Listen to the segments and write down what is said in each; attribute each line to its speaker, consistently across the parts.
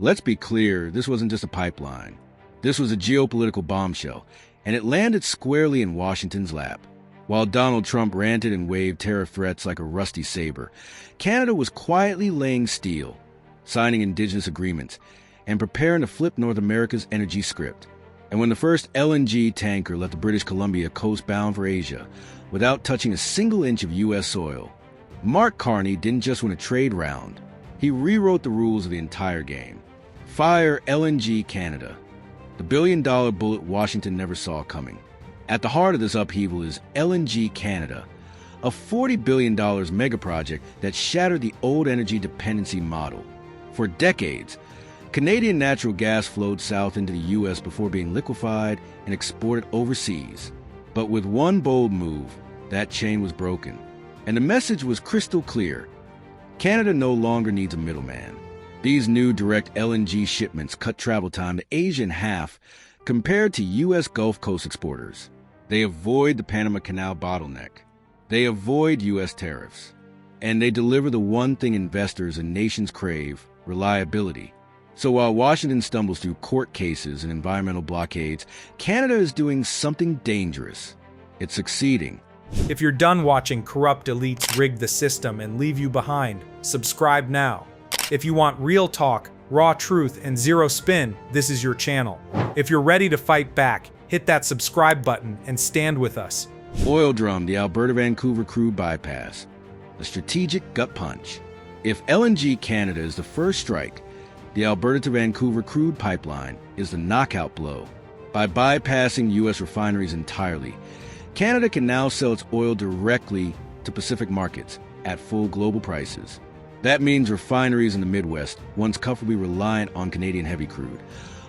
Speaker 1: Let's be clear, this wasn't just a pipeline. This was a geopolitical bombshell, and it landed squarely in Washington's lap. While Donald Trump ranted and waved tariff threats like a rusty saber, Canada was quietly laying steel, signing Indigenous agreements, and preparing to flip North America's energy script. And when the first LNG tanker left the British Columbia coast bound for Asia, without touching a single inch of U.S. soil, Mark Carney didn't just win a trade round. He rewrote the rules of the entire game. Fire LNG Canada, the billion-dollar bullet Washington never saw coming. At the heart of this upheaval is LNG Canada, a $40 billion mega project that shattered the old energy dependency model. For decades, Canadian natural gas flowed south into the U.S. before being liquefied and exported overseas. But with one bold move, that chain was broken. And the message was crystal clear. Canada no longer needs a middleman. These new direct LNG shipments cut travel time to Asia in half compared to U.S. Gulf Coast exporters. They avoid the Panama Canal bottleneck. They avoid U.S. tariffs. And they deliver the one thing investors and nations crave, reliability. So while Washington stumbles through court cases and environmental blockades, Canada is doing something dangerous. It's succeeding.
Speaker 2: If you're done watching corrupt elites rig the system and leave you behind, subscribe now. If you want real talk, raw truth, and zero spin, this is your channel. If you're ready to fight back, hit that subscribe button and stand with us.
Speaker 1: Oil drum, the Alberta-Vancouver crude bypass. A strategic gut punch. If LNG Canada is the first strike, the Alberta to Vancouver crude pipeline is the knockout blow. By bypassing U.S. refineries entirely, Canada can now sell its oil directly to Pacific markets at full global prices. That means refineries in the Midwest, once comfortably reliant on Canadian heavy crude,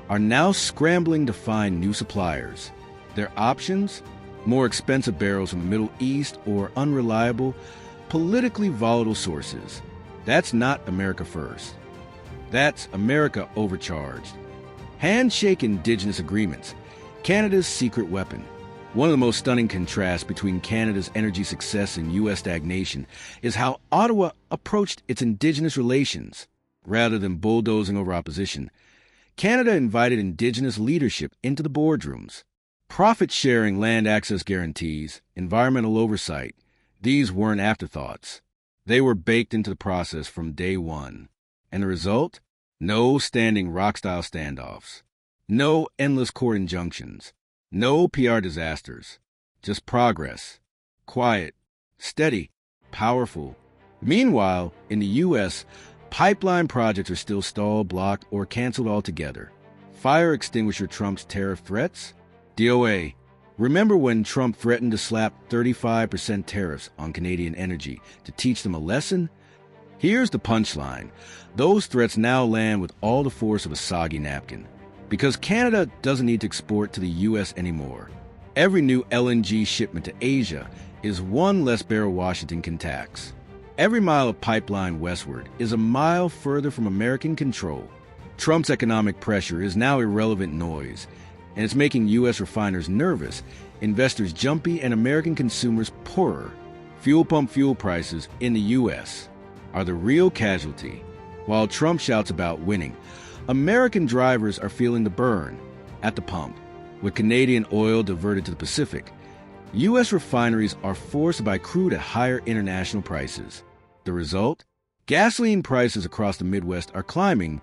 Speaker 1: are now scrambling to find new suppliers. Their options? More expensive barrels from the Middle East or unreliable, politically volatile sources. That's not America first. That's America overcharged. Handshake Indigenous agreements, Canada's secret weapon. One of the most stunning contrasts between Canada's energy success and U.S. stagnation is how Ottawa approached its Indigenous relations. Rather than bulldozing over opposition, Canada invited Indigenous leadership into the boardrooms. Profit-sharing land access guarantees, environmental oversight, these weren't afterthoughts. They were baked into the process from day one. And the result? No standing rock-style standoffs. No endless court injunctions. No PR disasters, just progress. Quiet, steady, powerful. Meanwhile, in the U.S., pipeline projects are still stalled, blocked, or canceled altogether. Fire extinguisher Trump's tariff threats? DOA. Remember when Trump threatened to slap 35% tariffs on Canadian energy to teach them a lesson? Here's the punchline. Those threats now land with all the force of a soggy napkin. Because Canada doesn't need to export to the U.S. anymore. Every new LNG shipment to Asia is one less barrel Washington can tax. Every mile of pipeline westward is a mile further from American control. Trump's economic pressure is now irrelevant noise, and it's making U.S. refiners nervous, investors jumpy, and American consumers poorer. Fuel pump fuel prices in the U.S. are the real casualty. While Trump shouts about winning, American drivers are feeling the burn at the pump. With Canadian oil diverted to the Pacific, U.S. refineries are forced to buy crude at higher international prices. The result? Gasoline prices across the Midwest are climbing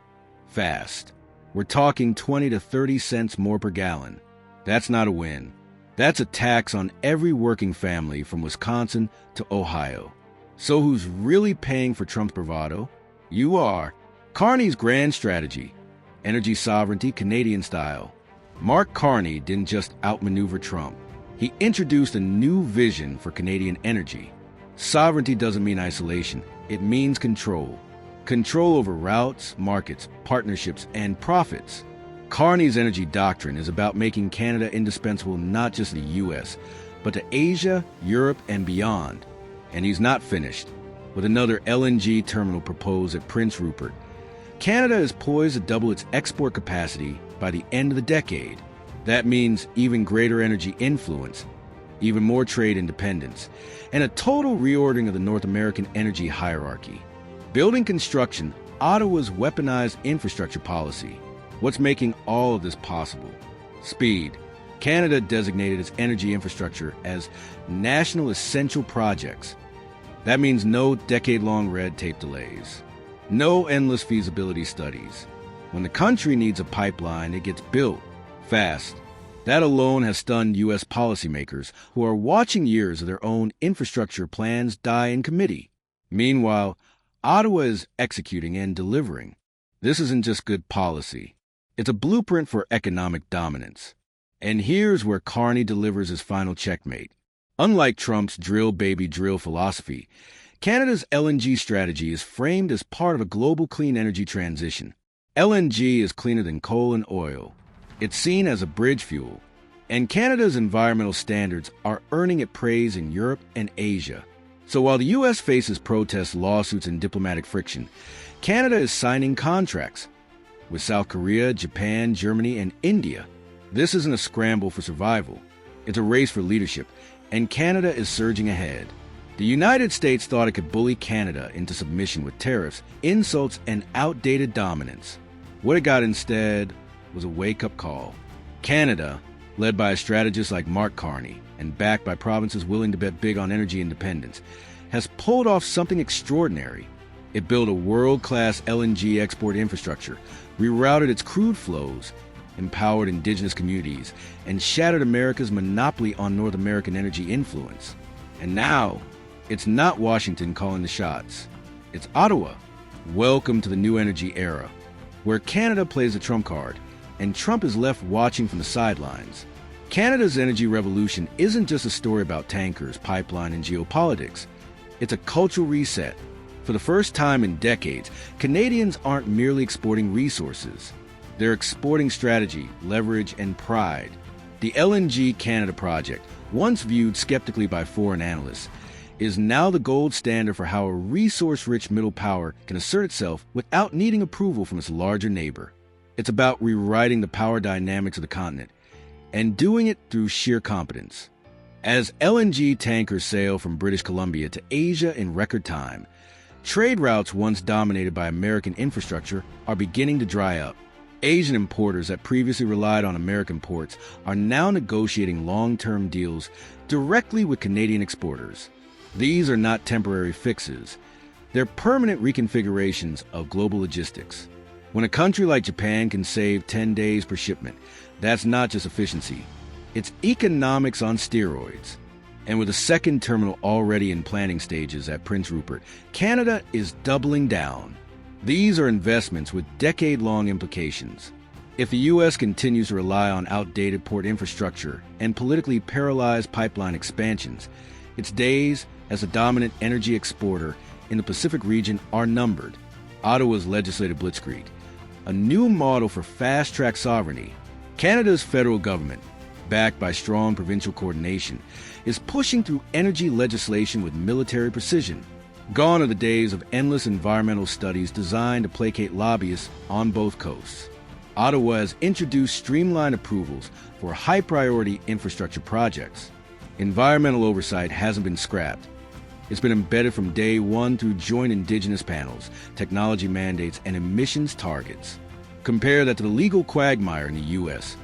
Speaker 1: fast. We're talking 20 to 30 cents more per gallon. That's not a win. That's a tax on every working family from Wisconsin to Ohio. So who's really paying for Trump's bravado? You are. Carney's grand strategy, energy sovereignty Canadian style. Mark Carney didn't just outmaneuver Trump. He introduced a new vision for Canadian energy. Sovereignty doesn't mean isolation. It means control. Control over routes, markets, partnerships, and profits. Carney's energy doctrine is about making Canada indispensable not just to the U.S., but to Asia, Europe, and beyond. And he's not finished. With another LNG terminal proposed at Prince Rupert, Canada is poised to double its export capacity by the end of the decade. That means even greater energy influence, even more trade independence, and a total reordering of the North American energy hierarchy. Building construction Ottawa's weaponized infrastructure policy. What's making all of this possible? Speed. Canada designated its energy infrastructure as national essential projects. That means no decade-long red tape delays, no endless feasibility studies. When the country needs a pipeline, it gets built fast. That alone has stunned U.S. policymakers who are watching years of their own infrastructure plans die in committee. Meanwhile, Ottawa is executing and delivering. This isn't just good policy. It's a blueprint for economic dominance. And here's where Carney delivers his final checkmate. Unlike Trump's drill baby drill philosophy, Canada's LNG strategy is framed as part of a global clean energy transition. LNG is cleaner than coal and oil. It's seen as a bridge fuel, and Canada's environmental standards are earning it praise in Europe and Asia. So while the U.S. faces protests, lawsuits, and diplomatic friction, Canada is signing contracts with South Korea, Japan, Germany, and India. This isn't a scramble for survival. It's a race for leadership, and Canada is surging ahead. The United States thought it could bully Canada into submission with tariffs, insults, and outdated dominance. What it got instead was a wake-up call. Canada, led by a strategist like Mark Carney and backed by provinces willing to bet big on energy independence, has pulled off something extraordinary. It built a world-class LNG export infrastructure, rerouted its crude flows, empowered indigenous communities, and shattered America's monopoly on North American energy influence. And now, it's not Washington calling the shots. It's Ottawa. Welcome to the new energy era, where Canada plays the trump card, and Trump is left watching from the sidelines. Canada's energy revolution isn't just a story about tankers, pipeline, and geopolitics. It's a cultural reset. For the first time in decades, Canadians aren't merely exporting resources. They're exporting strategy, leverage, and pride. The LNG Canada project, once viewed skeptically by foreign analysts, is now the gold standard for how a resource-rich middle power can assert itself without needing approval from its larger neighbor. It's about rewriting the power dynamics of the continent, and doing it through sheer competence. As LNG tankers sail from British Columbia to Asia in record time, trade routes once dominated by American infrastructure are beginning to dry up. Asian importers that previously relied on American ports are now negotiating long-term deals directly with Canadian exporters. These are not temporary fixes. They're permanent reconfigurations of global logistics. When a country like Japan can save 10 days per shipment, that's not just efficiency. It's economics on steroids. And with a second terminal already in planning stages at Prince Rupert, Canada is doubling down. These are investments with decade-long implications. If the U.S. continues to rely on outdated port infrastructure and politically paralyzed pipeline expansions, its days as a dominant energy exporter in the Pacific region are numbered. Ottawa's legislative blitzkrieg, a new model for fast-track sovereignty. Canada's federal government, backed by strong provincial coordination, is pushing through energy legislation with military precision. Gone are the days of endless environmental studies designed to placate lobbyists on both coasts. Ottawa has introduced streamlined approvals for high-priority infrastructure projects. Environmental oversight hasn't been scrapped. It's been embedded from day one through joint Indigenous panels, technology mandates, and emissions targets. Compare that to the legal quagmire in the U.S.,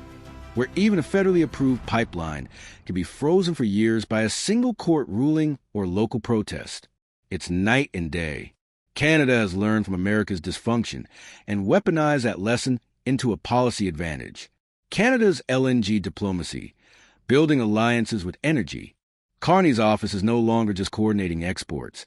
Speaker 1: where even a federally approved pipeline can be frozen for years by a single court ruling or local protest. It's night and day. Canada has learned from America's dysfunction and weaponized that lesson into a policy advantage. Canada's LNG diplomacy, building alliances with energy. Carney's office is no longer just coordinating exports.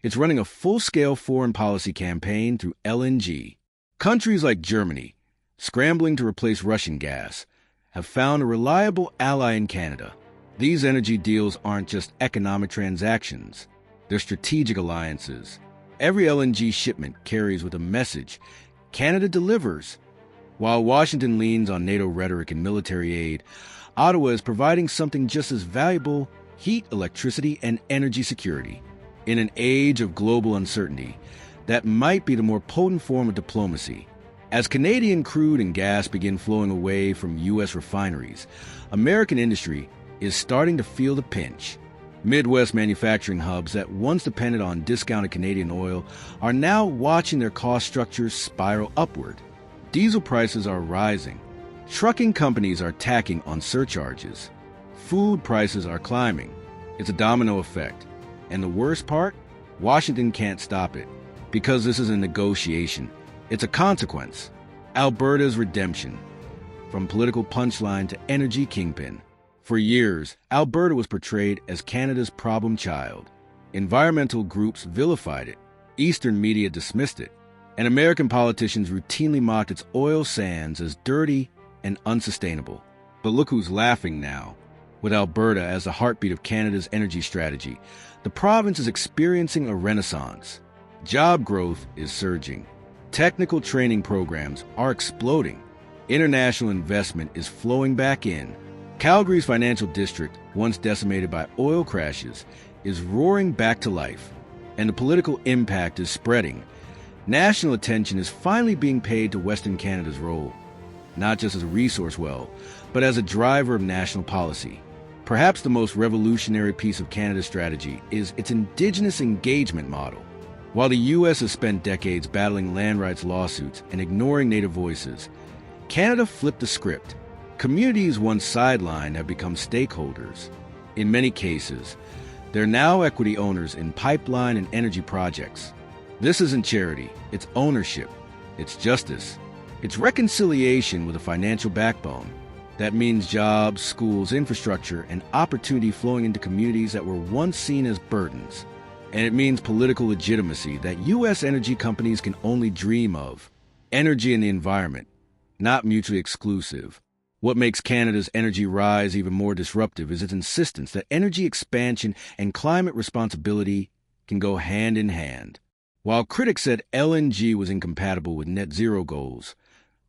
Speaker 1: It's running a full-scale foreign policy campaign through LNG. Countries like Germany, scrambling to replace Russian gas, have found a reliable ally in Canada. These energy deals aren't just economic transactions. They're strategic alliances. Every LNG shipment carries with a message. Canada delivers. While Washington leans on NATO rhetoric and military aid, Ottawa is providing something just as valuable: heat, electricity, and energy security. In an age of global uncertainty, that might be the more potent form of diplomacy. As Canadian crude and gas begin flowing away from U.S. refineries, American industry is starting to feel the pinch. Midwest manufacturing hubs that once depended on discounted Canadian oil are now watching their cost structures spiral upward. Diesel prices are rising. Trucking companies are tacking on surcharges. Food prices are climbing. It's a domino effect. And the worst part? Washington can't stop it. Because this is a negotiation. It's a consequence. Alberta's redemption. From political punchline to energy kingpin. For years, Alberta was portrayed as Canada's problem child. Environmental groups vilified it. Eastern media dismissed it. And American politicians routinely mocked its oil sands as dirty and unsustainable. But look who's laughing now. With Alberta as the heartbeat of Canada's energy strategy, the province is experiencing a renaissance. Job growth is surging. Technical training programs are exploding. International investment is flowing back in. Calgary's financial district, once decimated by oil crashes, is roaring back to life. And the political impact is spreading. National attention is finally being paid to Western Canada's role, not just as a resource well, but as a driver of national policy. Perhaps the most revolutionary piece of Canada's strategy is its Indigenous engagement model. While the U.S. has spent decades battling land rights lawsuits and ignoring Native voices, Canada flipped the script. Communities once sidelined have become stakeholders. In many cases, they're now equity owners in pipeline and energy projects. This isn't charity, it's ownership, it's justice, it's reconciliation with a financial backbone. That means jobs, schools, infrastructure, and opportunity flowing into communities that were once seen as burdens. And it means political legitimacy that U.S. energy companies can only dream of. Energy and the environment, not mutually exclusive. What makes Canada's energy rise even more disruptive is its insistence that energy expansion and climate responsibility can go hand in hand. While critics said LNG was incompatible with net zero goals,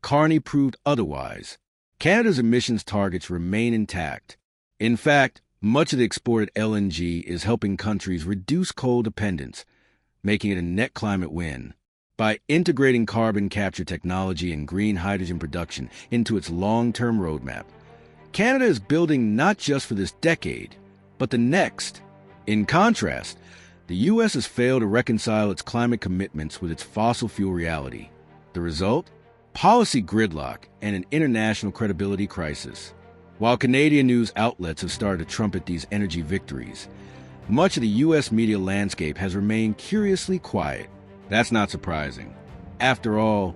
Speaker 1: Carney proved otherwise. Canada's emissions targets remain intact. In fact, much of the exported LNG is helping countries reduce coal dependence, making it a net climate win. By integrating carbon capture technology and green hydrogen production into its long-term roadmap, Canada is building not just for this decade, but the next. In contrast, the U.S. has failed to reconcile its climate commitments with its fossil fuel reality. The result? Policy gridlock and an international credibility crisis. While Canadian news outlets have started to trumpet these energy victories, much of the U.S. media landscape has remained curiously quiet. That's not surprising. After all,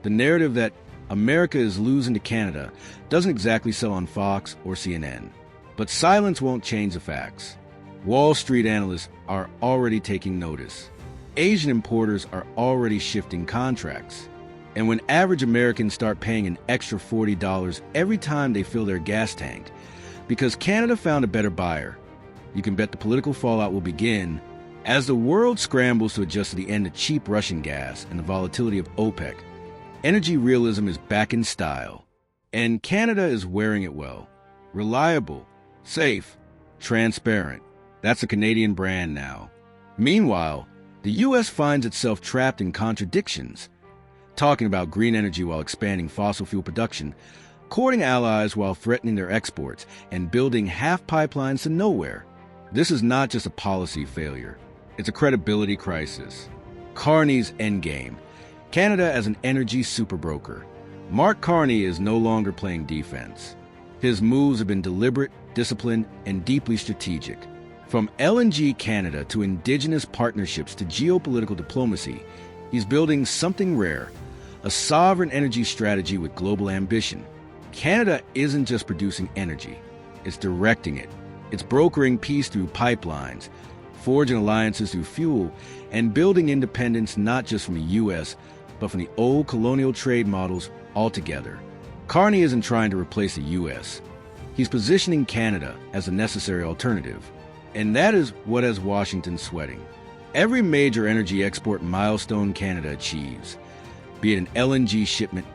Speaker 1: the narrative that America is losing to Canada doesn't exactly sell on Fox or CNN. But silence won't change the facts. Wall Street analysts are already taking notice. Asian importers are already shifting contracts. And when average Americans start paying an extra $40 every time they fill their gas tank, because Canada found a better buyer, you can bet the political fallout will begin. As the world scrambles to adjust to the end of cheap Russian gas and the volatility of OPEC, energy realism is back in style. And Canada is wearing it well. Reliable, safe, transparent. That's a Canadian brand now. Meanwhile, the U.S. finds itself trapped in contradictions, talking about green energy while expanding fossil fuel production, courting allies while threatening their exports, and building half pipelines to nowhere. This is not just a policy failure. It's a credibility crisis. Carney's endgame. Canada as an energy superbroker. Mark Carney is no longer playing defense. His moves have been deliberate, disciplined, and deeply strategic. From LNG Canada to Indigenous partnerships to geopolitical diplomacy, he's building something rare, a sovereign energy strategy with global ambition. Canada isn't just producing energy, it's directing it. It's brokering peace through pipelines, forging alliances through fuel, and building independence not just from the U.S., but from the old colonial trade models altogether. Carney isn't trying to replace the U.S. He's positioning Canada as a necessary alternative. And that is what has Washington sweating. Every major energy export milestone Canada achieves, be it an LNG shipment,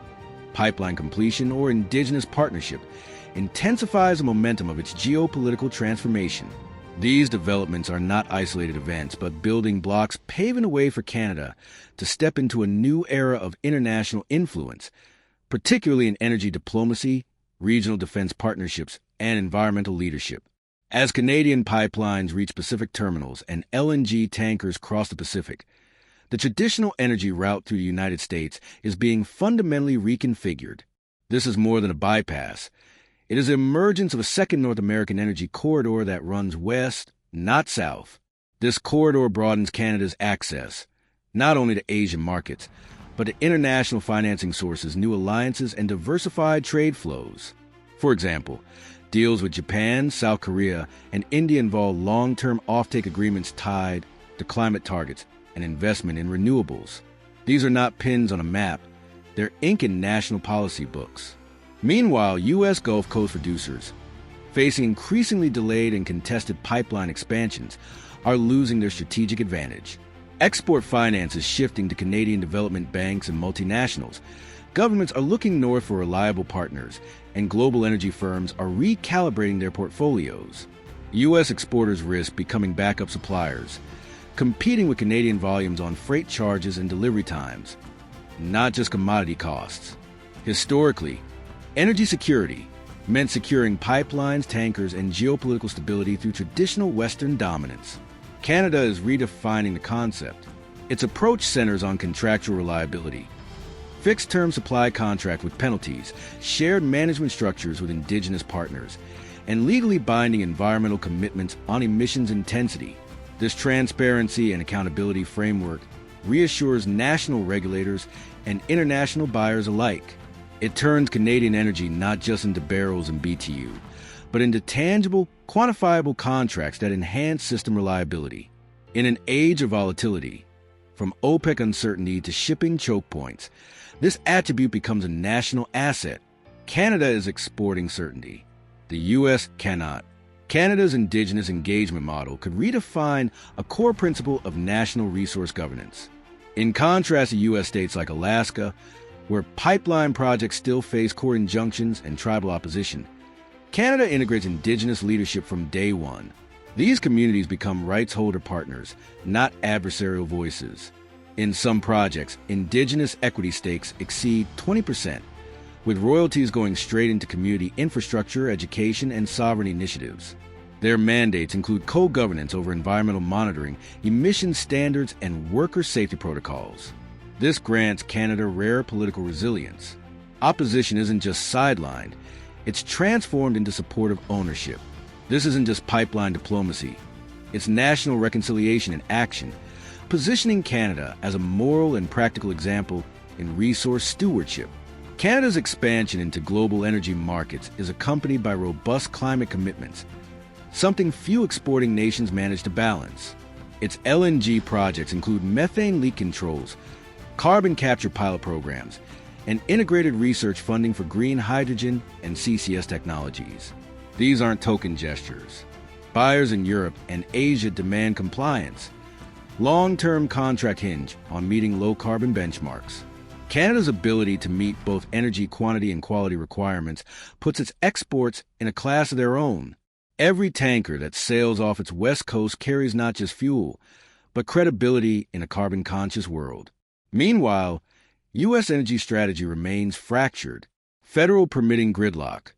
Speaker 1: pipeline completion, or Indigenous partnership, intensifies the momentum of its geopolitical transformation. These developments are not isolated events, but building blocks paving the way for Canada to step into a new era of international influence, particularly in energy diplomacy, regional defense partnerships, and environmental leadership. As Canadian pipelines reach Pacific terminals and LNG tankers cross the Pacific, the traditional energy route through the United States is being fundamentally reconfigured. This is more than a bypass. It is the emergence of a second North American energy corridor that runs west, not south. This corridor broadens Canada's access, not only to Asian markets, but to international financing sources, new alliances, and diversified trade flows. For example, deals with Japan, South Korea, and India involve long-term offtake agreements tied to climate targets and investment in renewables. These are not pins on a map. They're ink in national policy books. Meanwhile, U.S. Gulf Coast producers, facing increasingly delayed and contested pipeline expansions, are losing their strategic advantage. Export finance is shifting to Canadian development banks and multinationals. Governments are looking north for reliable partners, and global energy firms are recalibrating their portfolios. U.S. exporters risk becoming backup suppliers, competing with Canadian volumes on freight charges and delivery times, not just commodity costs. Historically, energy security meant securing pipelines, tankers, and geopolitical stability through traditional Western dominance. Canada is redefining the concept. Its approach centers on contractual reliability, fixed-term supply contract with penalties, shared management structures with Indigenous partners, and legally binding environmental commitments on emissions intensity. This transparency and accountability framework reassures national regulators and international buyers alike. It turns Canadian energy not just into barrels and BTU, but into tangible, quantifiable contracts that enhance system reliability. In an age of volatility, from OPEC uncertainty to shipping choke points, this attribute becomes a national asset. Canada is exporting certainty. The U.S. cannot. Canada's Indigenous engagement model could redefine a core principle of national resource governance. In contrast to U.S. states like Alaska, where pipeline projects still face court injunctions and tribal opposition, Canada integrates Indigenous leadership from day one. These communities become rights holder partners, not adversarial voices. In some projects, Indigenous equity stakes exceed 20%, with royalties going straight into community infrastructure, education, and sovereign initiatives. Their mandates include co-governance over environmental monitoring, emission standards, and worker safety protocols. This grants Canada rare political resilience. Opposition isn't just sidelined, it's transformed into supportive ownership. This isn't just pipeline diplomacy. It's national reconciliation in action, positioning Canada as a moral and practical example in resource stewardship. Canada's expansion into global energy markets is accompanied by robust climate commitments, something few exporting nations manage to balance. Its LNG projects include methane leak controls, carbon capture pilot programs, and integrated research funding for green hydrogen and CCS technologies. These aren't token gestures. Buyers in Europe and Asia demand compliance. Long-term contract hinge on meeting low-carbon benchmarks. Canada's ability to meet both energy quantity and quality requirements puts its exports in a class of their own. Every tanker that sails off its west coast carries not just fuel, but credibility in a carbon-conscious world. Meanwhile, U.S. energy strategy remains fractured. Federal permitting gridlock,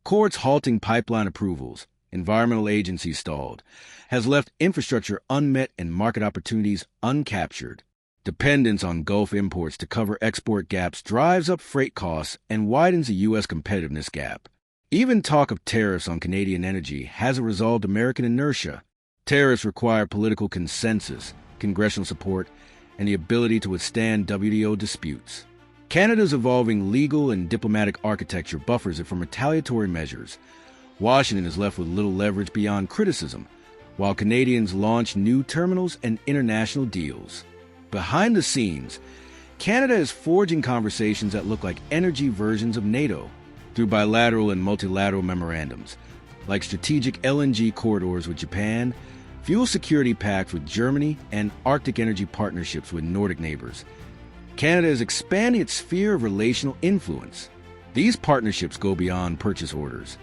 Speaker 1: courts halting pipeline approvals, environmental agencies stalled, has left infrastructure unmet and market opportunities uncaptured. Dependence on Gulf imports to cover export gaps drives up freight costs and widens the U.S. competitiveness gap. Even talk of tariffs on Canadian energy hasn't resolved American inertia. Tariffs require political consensus, congressional support, and the ability to withstand WTO disputes. Canada's evolving legal and diplomatic architecture buffers it from retaliatory measures. Washington is left with little leverage beyond criticism, while Canadians launch new terminals and international deals. Behind the scenes, Canada is forging conversations that look like energy versions of NATO through bilateral and multilateral memorandums, like strategic LNG corridors with Japan, fuel security pacts with Germany, and Arctic energy partnerships with Nordic neighbors. Canada is expanding its sphere of relational influence. These partnerships go beyond purchase orders.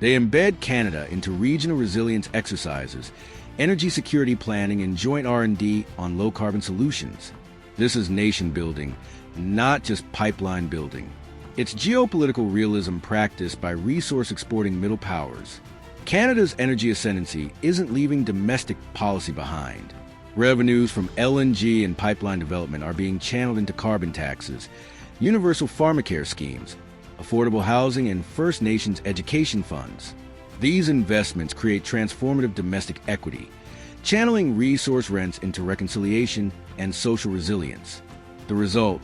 Speaker 1: They embed Canada into regional resilience exercises, energy security planning, and joint R&D on low-carbon solutions. This is nation building, not just pipeline building. It's geopolitical realism practiced by resource-exporting middle powers. Canada's energy ascendancy isn't leaving domestic policy behind. Revenues from LNG and pipeline development are being channeled into carbon taxes, universal pharmacare schemes, affordable housing, and First Nations education funds. These investments create transformative domestic equity, channeling resource rents into reconciliation and social resilience. The result,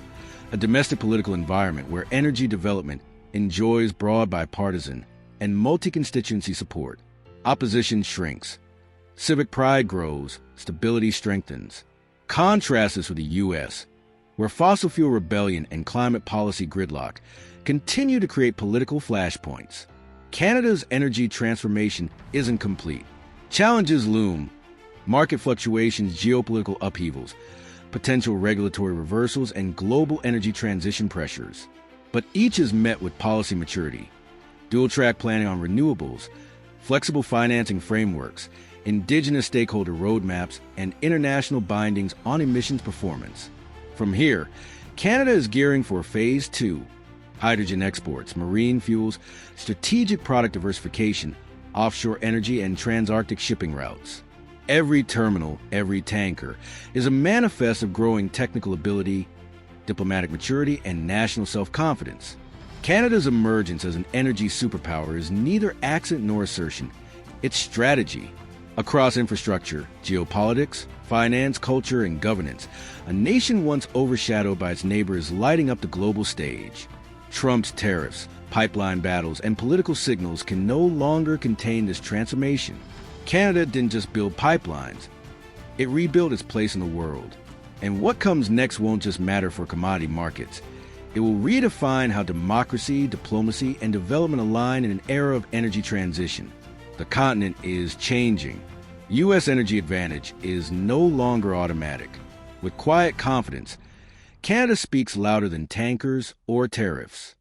Speaker 1: a domestic political environment where energy development enjoys broad bipartisan and multi-constituency support. Opposition shrinks. Civic pride grows. Stability strengthens. Contrast this with the U.S., where fossil fuel rebellion and climate policy gridlock continue to create political flashpoints. Canada's energy transformation isn't complete. Challenges loom: market fluctuations, geopolitical upheavals, potential regulatory reversals, and global energy transition pressures. But each is met with policy maturity, dual-track planning on renewables, flexible financing frameworks, Indigenous stakeholder roadmaps, and international bindings on emissions performance. From here, Canada is gearing for Phase 2, hydrogen exports, marine fuels, strategic product diversification, offshore energy, and trans-Arctic shipping routes. Every terminal, every tanker is a manifest of growing technical ability, diplomatic maturity, and national self-confidence. Canada's emergence as an energy superpower is neither accent nor assertion. It's strategy. Across infrastructure, geopolitics, finance, culture, and governance, a nation once overshadowed by its neighbor is lighting up the global stage. Trump's tariffs, pipeline battles, and political signals can no longer contain this transformation. Canada didn't just build pipelines, it rebuilt its place in the world. And what comes next won't just matter for commodity markets. It will redefine how democracy, diplomacy, and development align in an era of energy transition. The continent is changing. U.S. energy advantage is no longer automatic. With quiet confidence, Canada speaks louder than tankers or tariffs.